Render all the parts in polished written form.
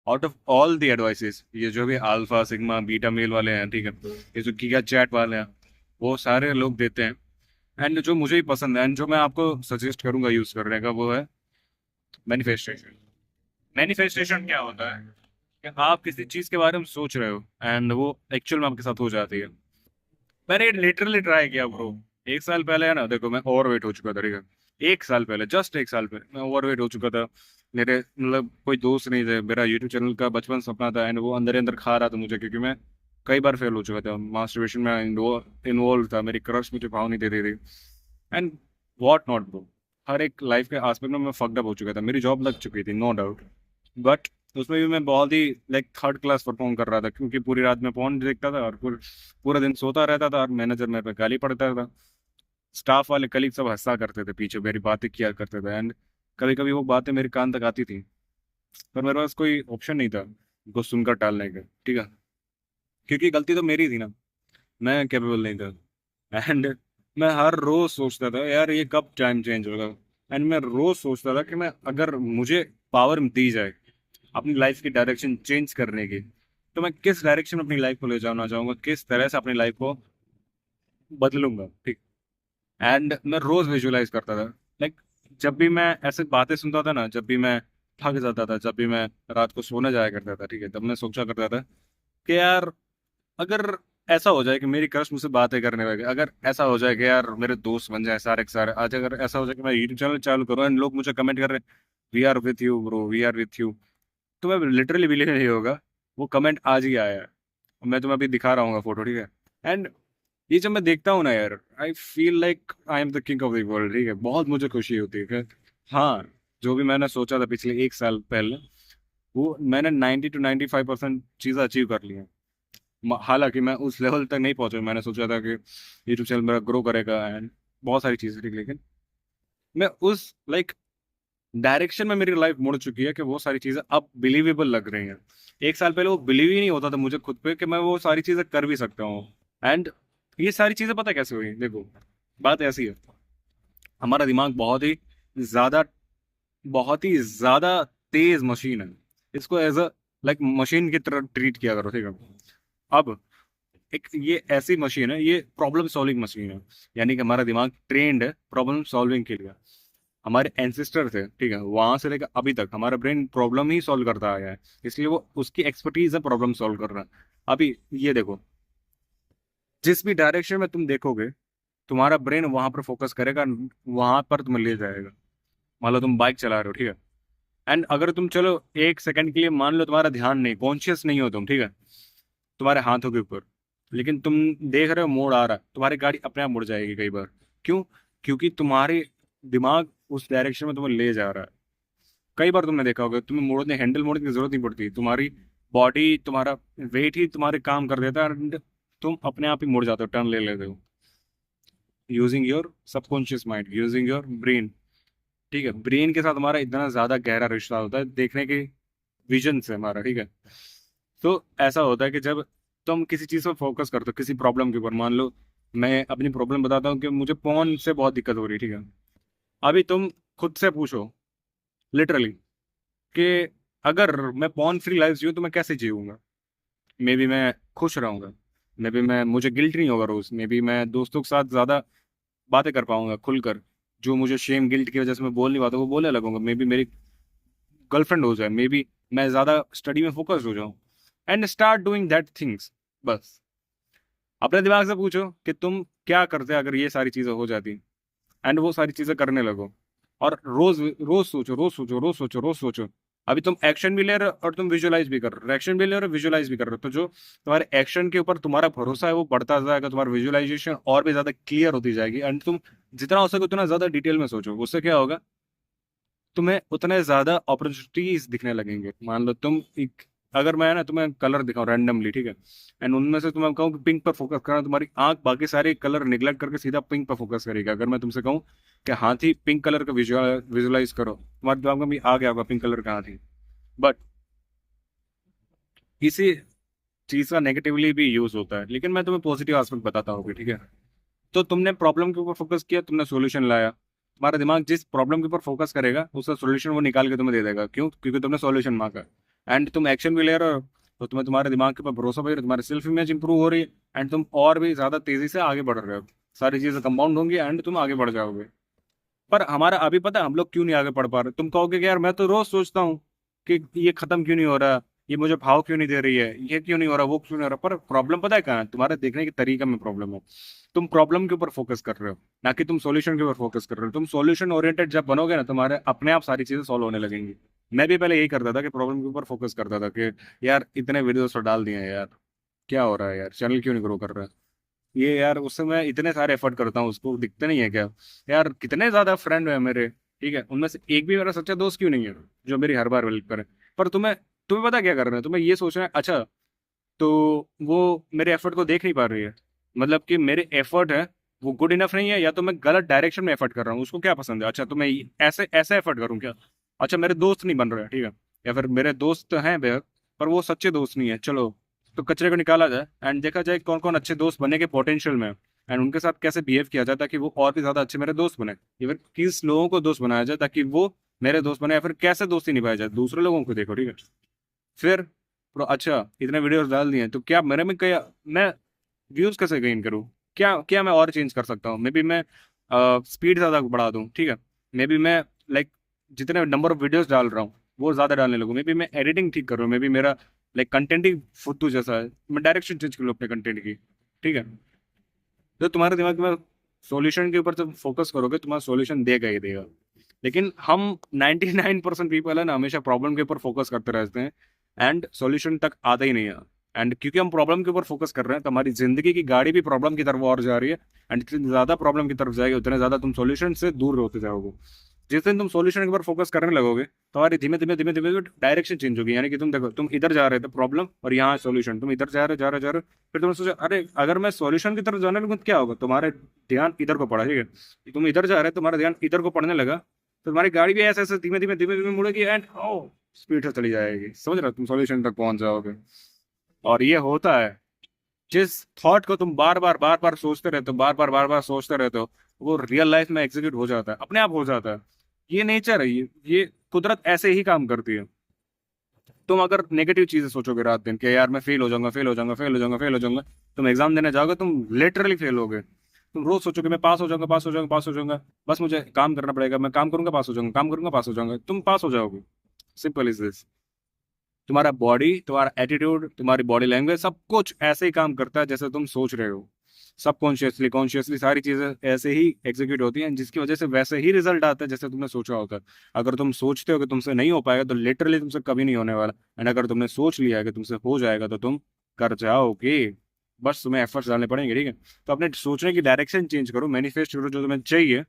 Out of all the advices, ये जो भी अल्फा सिग्मा बीटा मेल वाले हैं, ठीक है, ये जो गीगा चैट वाले हैं, वो सारे लोग देते हैं। एंड जो मुझे ही पसंद है एंड जो मैं आपको सजेस्ट करूंगा यूज करने का, वो है मैनिफेस्टेशन। मैनिफेस्टेशन क्या होता है कि आप किसी चीज के बारे में सोच रहे हो एंड वो एक्चुअल में आपके साथ हो जाती है। मैंने लिटरली ट्राई किया ब्रो। एक साल पहले है ना, देखो मैं ओवर वेट हो चुका था, ठीक है, एक साल पहले, जस्ट एक साल पहले मैं ओवर वेट हो चुका था। मेरे मतलब कोई दोस्त नहीं थे, मेरा यूट्यूब चैनल का बचपन सपना था एंड वो अंदर ही अंदर खा रहा था मुझे, क्योंकि मैं कई बार फेल हो चुका था मास्टरबेशन में, इन्वॉल्व था, मेरी क्रश मुझे भाव नहीं दे रही थी एंड वॉट नॉट ब्रो। हर एक लाइफ के आस्पेक्ट में मैं फक्ड अप हो चुका था, मेरी जॉब लग चुकी थी नो डाउट, बट उसमें भी मैं बहुत ही लाइक थर्ड क्लास परफॉर्म कर रहा था, क्योंकि पूरी रात में फोन देखता था और पूरा दिन सोता रहता था और मैनेजर मेरे पे गाली पड़ता था। स्टाफ वाले कलीग सब हंसा करते थे पीछे, मेरी बातें किया करते थे एंड कभी कभी वो बातें मेरे कान तक आती थी, पर मेरे पास कोई ऑप्शन नहीं था उनको सुनकर टालने का, ठीक है, क्योंकि गलती तो मेरी थी ना, मैं कैपेबल नहीं था। एंड मैं हर रोज सोचता था यार ये कब टाइम चेंज होगा। एंड मैं रोज सोचता था कि मैं, अगर मुझे पावर दी जाए अपनी लाइफ की डायरेक्शन चेंज करने की, तो मैं किस डायरेक्शन में अपनी लाइफ को ले जाना चाहूंगा, किस तरह से अपनी लाइफ को बदलूंगा, ठीक। एंड मैं रोज विजुअलाइज करता था, लाइक जब भी मैं ऐसे बातें सुनता था ना, जब भी मैं थक जाता था, जब भी मैं रात को सोने जाया करता था, ठीक है, तब मैं सोचा करता था कि यार अगर ऐसा हो जाए कि मेरी क्रश मुझसे बातें करने लगे, अगर ऐसा हो जाए कि यार मेरे दोस्त बन जाए सारे के सारे आज, अगर ऐसा हो जाए कि मैं यूट्यूब चैनल चालू करूँ एंड लोग मुझे कमेंट कर रहे हैं we are with you bro, we are with you, तो मैं लिटरली बिलीव नहीं होगा, वो कमेंट आज ही आया है। मैं तुम्हें अभी दिखा रहा हूँ फोटो, ठीक है। एंड ये जब मैं देखता हूँ ना यार, I feel like I am the king of the world, ठीक है, बहुत मुझे खुशी होती है कि हाँ, जो भी मैंने सोचा था पिछले एक साल पहले, वो मैंने 90 to 95% चीज़ें अचीव कर ली हैं। हालांकि मैं उस लेवल तक नहीं पहुंचा, मैंने सोचा था कि यूट्यूब चैनल मेरा ग्रो करेगा एंड बहुत सारी चीज़ें, ठीक, लेकिन मैं उस लाइक डायरेक्शन में मेरी लाइफ मुड़ चुकी है कि वो सारी चीज़ें अब बिलीवेबल लग रही हैं। एक साल पहले वो बिलीव ही नहीं होता था मुझे खुद पे कि मैं वो सारी चीज़ें कर भी सकता हूँ। एंड ये सारी चीज़ें पता कैसे हुई, देखो बात ऐसी है, हमारा दिमाग ज्यादा बहुत ही ज्यादा तेज मशीन है। इसको एज अ लाइक मशीन की तरह ट्रीट किया करो, ठीक है। अब एक ये ऐसी मशीन है, ये प्रॉब्लम सॉल्विंग मशीन है, यानी कि हमारा दिमाग ट्रेंड है प्रॉब्लम सॉल्विंग के लिए। हमारे एंसेस्टर थे, ठीक है, वहां से लेकर अभी तक हमारा ब्रेन प्रॉब्लम ही सॉल्व करता आया है, इसलिए वो उसकी एक्सपर्टीज है प्रॉब्लम सॉल्व कर रहा है। अभी ये देखो, जिस भी डायरेक्शन में तुम देखोगे तुम्हारा ब्रेन वहां पर फोकस करेगा, वहां पर तुम्हें ले जाएगा। मान लो तुम बाइक चला रहे हो, ठीक है, एंड अगर तुम चलो एक सेकंड के लिए मान लो तुम्हारा ध्यान नहीं, कॉन्शियस नहीं हो तुम, ठीक है, तुम्हारे हाथों के ऊपर, लेकिन तुम देख रहे हो मोड़ आ रहा है, तुम्हारी गाड़ी अपने आप मुड़ जाएगी कई बार। क्यों? क्योंकि तुम्हारे दिमाग उस डायरेक्शन में तुम्हें ले जा रहा है। कई बार तुमने देखा होगा तुम्हें मोड़ने, हैंडल मोड़ने की जरूरत नहीं पड़ती, तुम्हारी बॉडी, तुम्हारा वेट ही तुम्हारे काम कर देता है and तुम अपने आप ही मुड़ जाते हो, टर्न ले लेते हो, using your subconscious mind, using your brain, ठीक है। ब्रेन के साथ हमारा इतना ज्यादा गहरा रिश्ता होता है देखने के विजन से हमारा, ठीक है। तो ऐसा होता है कि जब तुम किसी चीज पर फोकस करते हो, किसी प्रॉब्लम के ऊपर, मान लो मैं अपनी प्रॉब्लम बताता हूँ कि मुझे फोन से बहुत दिक्कत हो रही है, ठीक है। अभी तुम खुद से पूछो लिटरली कि अगर मैं पॉन फ्री लाइफ जीऊँ तो मैं कैसे जीऊंगा। मे बी मैं खुश रहूंगा, मे बी मैं, मुझे गिल्ट नहीं होगा रोज, मे बी मैं दोस्तों के साथ ज्यादा बातें कर पाऊंगा खुलकर, जो मुझे शेम गिल्ट की वजह से मैं बोल नहीं पाता वो बोलने लगूंगा, मे बी मेरी गर्लफ्रेंड हो जाए, मे बी मैं ज्यादा स्टडी में फोकस हो जाऊं and start doing that things. बस अपने दिमाग से पूछो कि तुम क्या करते अगर ये सारी चीजें हो जाती, एंड वो सारी चीजें करने लगो। और रोज रोज सोचो, रोज सोचो, रोज सोचो, रोज सोचो। अभी तुम एक्शन भी ले रहे हो और तुम विजुअलाइज भी कर रहे हो, एक्शन भी ले रहे हो, विजुअलाइज भी कर रहे हो, तो जो तुम्हारे एक्शन के ऊपर तुम्हारा भरोसा है वो बढ़ता जाएगा, तुम्हारा विजुअलाइजेशन और भी ज्यादा क्लियर होती जाएगी एंड तुम जितना हो सके उतना ज्यादा डिटेल में सोचो, उससे क्या होगा, तुम्हें उतने ज्यादा अपॉर्चुनिटीज दिखने लगेंगे। मान लो तुम एक, अगर मैं ना तुम्हें कलर दिखाऊं रैंडमली, ठीक है, एंड उनमें से तुम्हें कहूँ कि पिंक पर फोकस करना, तुम्हारी आंख बाकी सारे कलर निगलेक्ट करके सीधा पिंक पर फोकस करेगी। अगर मैं तुमसे कहूँ कि हाथी पिंक कलर का विजुअलाइज करो, तुम्हारे दिमाग में भी आ गया होगा पिंक कलर का हाथी। बट इसी चीज का नेगेटिवली भी यूज होता है, लेकिन मैं तुम्हें पॉजिटिव एस्पेक्ट बताता हूँ, ठीक है। तो तुमने प्रॉब्लम के ऊपर फोकस किया, तुमने सॉल्यूशन लाया, तुम्हारा दिमाग जिस प्रॉब्लम के ऊपर फोकस करेगा उसका सॉल्यूशन वो निकाल के तुम्हें दे देगा। क्यों? क्योंकि तुमने सॉल्यूशन मांगा। एंड तुम एक्शन भी ले रहे हो, तो तुम्हें तुम्हारे दिमाग के ऊपर भरोसा भी है, तुम्हारी सेल्फ इमेज इंप्रूव हो रही है, एंड तुम और भी ज्यादा तेजी से आगे बढ़ रहे हो, सारी चीजें कंपाउंड होंगी एंड तुम आगे बढ़ जाओगे। पर हमारा अभी पता है हम लोग क्यों नहीं आगे बढ़ पा रहे? तुम कहोगे कि यार मैं तो रोज सोचता हूँ कि ये खत्म क्यों नहीं हो रहा, ये मुझे भाव क्यों नहीं दे रही है, ये क्यों नहीं हो रहा, वो क्यों नहीं हो रहा। पर प्रॉब्लम पता है कहाँ है? तुम्हारे देखने के तरीके में प्रॉब्लम है। तुम प्रॉब्लम के ऊपर फोकस कर रहे हो, ना कि तुम सॉल्यूशन के ऊपर फोकस कर रहे हो। तुम सॉल्यूशन ओरिएंटेड जब बनोगे ना, तुम्हारे अपने आप सारी चीजें सॉल्व होने लगेंगी। मैं भी पहले यही करता था कि प्रॉब्लम के ऊपर फोकस करता था कि यार इतने वीडियोस तो डाल दिए हैं यार, क्या हो रहा है यार, चैनल क्यों नहीं ग्रो कर रहा है, ये यार उससे मैं इतने सारे एफर्ट करता हूँ, उसको दिखते नहीं है क्या, यार कितने ज्यादा फ्रेंड है मेरे, ठीक है, उनमें से एक भी मेरा सच्चा दोस्त क्यों नहीं है जो मेरी हर बार हेल्प करे। पर तुम्हें तुम्हें पता क्या करना है? तुम्हें ये सोचना है अच्छा, तो वो मेरे एफर्ट को देख नहीं पा रही है, मतलब कि मेरे एफर्ट है वो गुड इनफ नहीं है, या तो मैं गलत डायरेक्शन में एफर्ट कर रहा हूँ, उसको क्या पसंद है, अच्छा तो मैं ऐसे ऐसे एफर्ट करूँ क्या, अच्छा मेरे दोस्त नहीं बन रहे हैं, ठीक है, या फिर मेरे दोस्त हैं बेहद पर वो सच्चे दोस्त नहीं है, चलो तो कचरे को निकाला जाए एंड देखा जाए कौन कौन अच्छे दोस्त बनने के पोटेंशियल में है, एंड उनके साथ कैसे बिहेव किया जाए ताकि वो और भी ज्यादा अच्छे मेरे दोस्त बने, या फिर किस लोगों को दोस्त बनाया जाए ताकि वो मेरे दोस्त बने, या फिर कैसे दोस्ती निभाई जाए दूसरे लोगों को देखो, ठीक है। फिर अच्छा इतने वीडियोस डाल दिए तो क्या मेरे में क्या, मैं व्यूज कैसे गेन करूँ, क्या क्या मैं और चेंज कर सकता हूँ? मे बी मैं स्पीड ज़्यादा बढ़ा दूँ, ठीक है, मे बी मैं लाइक जितने नंबर ऑफ वीडियोस डाल रहा हूँ वो ज़्यादा डालने लगूँ, मे बी मैं एडिटिंग ठीक करूँ, मे बी मेरा लाइक कंटेंट ही फुद्दू जैसा है, मैं डायरेक्शन चेंज करूँ अपने कंटेंट की, ठीक है। तो तुम्हारे दिमाग में सॉल्यूशन के ऊपर जब फोकस करोगे तुम्हारा सॉल्यूशन देगा ही देगा। लेकिन हम 99% पीपल है ना, हमेशा प्रॉब्लम के ऊपर फोकस करते रहते हैं एंड सॉल्यूशन तक आता ही नहीं है। एंड क्योंकि हम प्रॉब्लम के ऊपर फोकस कर रहे हैं तो हमारी जिंदगी की गाड़ी भी प्रॉब्लम की तरफ और जा रही है, एंड जितनी ज्यादा प्रॉब्लम की तरफ जाएगी उतने ज्यादा तुम सॉल्यूशन से दूर होते जाओगे। जिस दिन तुम सॉल्यूशन के ऊपर फोकस करने लगोगे तुम्हारी धीमे धीमे धीमे धीमे डायरेक्शन चेंज होगी, यानी कि तुम देखो तुम इधर जा रहे थे प्रॉब्लम और यहाँ सॉल्यूशन, तुम इधर जा रहे फिर तुमने सोचा अरे अगर मैं सॉल्यूशन की तरफ जाने लगूँ तो क्या होगा, तुम्हारे ध्यान इधर को पड़ा, ठीक है, तुम इधर जा रहे तुम्हारा ध्यान इधर को पड़ने लगा, तो तुम्हारी गाड़ी भी ऐसे ऐसे धीमे धीमे धीमे धीमे मुड़ेगी एंड ओ स्पीड से चली जाएगी, समझ रहे हो, तुम सॉल्यूशन तक पहुंच जाओगे। और ये होता है जिस थॉट को तुम बार बार सोचते रहते हो, बार बार सोचते रहते हो, वो रियल लाइफ में एग्जीक्यूट हो जाता है, अपने आप हो जाता है। ये नेचर है, ये कुदरत ऐसे ही काम करती है। तुम अगर नेगेटिव चीजें सोचोगे रात दिन के यार मैं फेल हो जाऊंगा फेल हो जाऊंगा फेल हो जाऊंगा फेल हो जाऊंगा, तुम एग्जाम देने जाओगे तुम लिटरली फेल होगे। तुम रोज सोचोगे मैं पास हो जाऊंगा पास हो जाऊंगा पास हो जाऊंगा, बस मुझे काम करना पड़ेगा, मैं काम करूंगा पास हो जाऊंगा, काम करूंगा पास हो जाऊंगा, तुम पास हो जाओगे। Simple is this. तुम्हारा बॉडी तुम्हारा एटीट्यूड तुम्हारी बॉडी लैंग्वेज सब कुछ ऐसे ही काम करता है जैसे तुम सोच रहे हो, सबकॉन्शियसली कॉन्शियसली सारी चीजें ऐसे ही एग्जीक्यूट होती हैं, जिसकी वजह से वैसे ही रिजल्ट आता है जैसे तुमने सोचा होता है। अगर तुम सोचते हो कि तुमसे नहीं हो पाएगा तो लिटरली तुमसे कभी नहीं होने वाला, एंड अगर तुमने सोच लिया है कि तुमसे हो जाएगा तो तुम कर जाओगे। बस तुम्हें एफर्ट्स डालने पड़ेंगे, ठीक है। तो अपने सोचने की डायरेक्शन चेंज करो, मैनिफेस्ट करो जो तुम्हें चाहिए,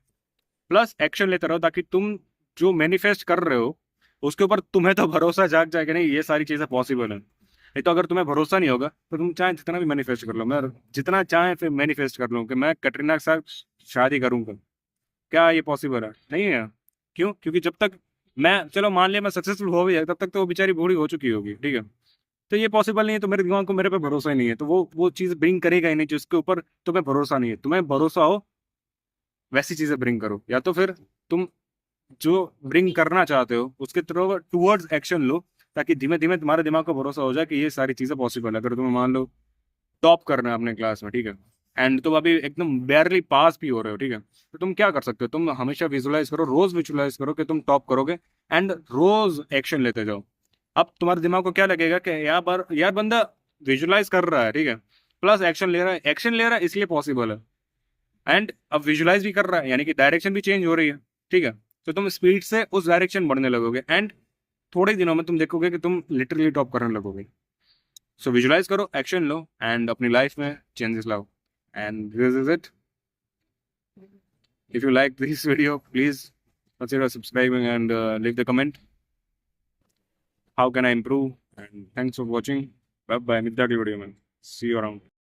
प्लस एक्शन लेते रहो ताकि तुम जो मैनिफेस्ट कर रहे हो उसके ऊपर तुम्हें तो भरोसा जाग जाए कि नहीं ये सारी चीजें पॉसिबल है। नहीं तो अगर तुम्हें भरोसा नहीं होगा तो तुम चाहे जितना भी मैनिफेस्ट कर लो, मैं जितना चाहे फिर मैनिफेस्ट कर लूँ कि मैं कटरीना के साथ शादी करूंगा, क्या ये पॉसिबल है? नहीं है। क्यों? क्योंकि जब तक मैं चलो मान लिया मैं सक्सेसफुल हो भी जाए तब तक तो वो बेचारी बूढ़ी हो चुकी होगी, ठीक है। तो ये पॉसिबल नहीं है, तो मेरे दिमाग को मेरे पे भरोसा ही नहीं है, तो वो चीज ब्रिंग करेगा ही नहीं जिसके ऊपर तुम्हें भरोसा नहीं है। तुम्हें भरोसा हो वैसी चीजें ब्रिंग करो, या तो फिर तुम जो ब्रिंग करना चाहते हो उसके थ्रू टूवर्ड्स एक्शन लो, ताकि धीमे धीमे तुम्हारे दिमाग को भरोसा हो जाए कि ये सारी चीजें पॉसिबल है। अगर तुम्हें मान लो टॉप करना है अपने क्लास में, ठीक है, एंड तुम अभी एकदम बेयरली पास भी हो रहे हो, ठीक है, तो तुम क्या कर सकते हो, तुम हमेशा विजुलाइज करो, रोज विजुलाइज करो कि तुम टॉप करोगे एंड रोज एक्शन लेते जाओ। अब तुम्हारे दिमाग को क्या लगेगा कि यार बंदा विजुलाइज कर रहा है, ठीक है, प्लस एक्शन ले रहा है, एक्शन ले रहा है इसलिए पॉसिबल है, एंड अब विजुलाइज भी कर रहा है यानी कि डायरेक्शन भी चेंज हो रही है, ठीक है। तो तुम स्पीड से उस डायरेक्शन बढ़ने लगोगे एंड थोड़े दिनों में तुम देखोगे कि तुम लिटरली टॉप करने लगोगे। सो विजुलाइज करो, एक्शन लो एंड अपनी लाइफ में चेंजेस लाओ। And this is it. If you like this video please consider subscribing and leave the comment how can I improve, and thanks for watching. Bye bye, meet that video man, see you around.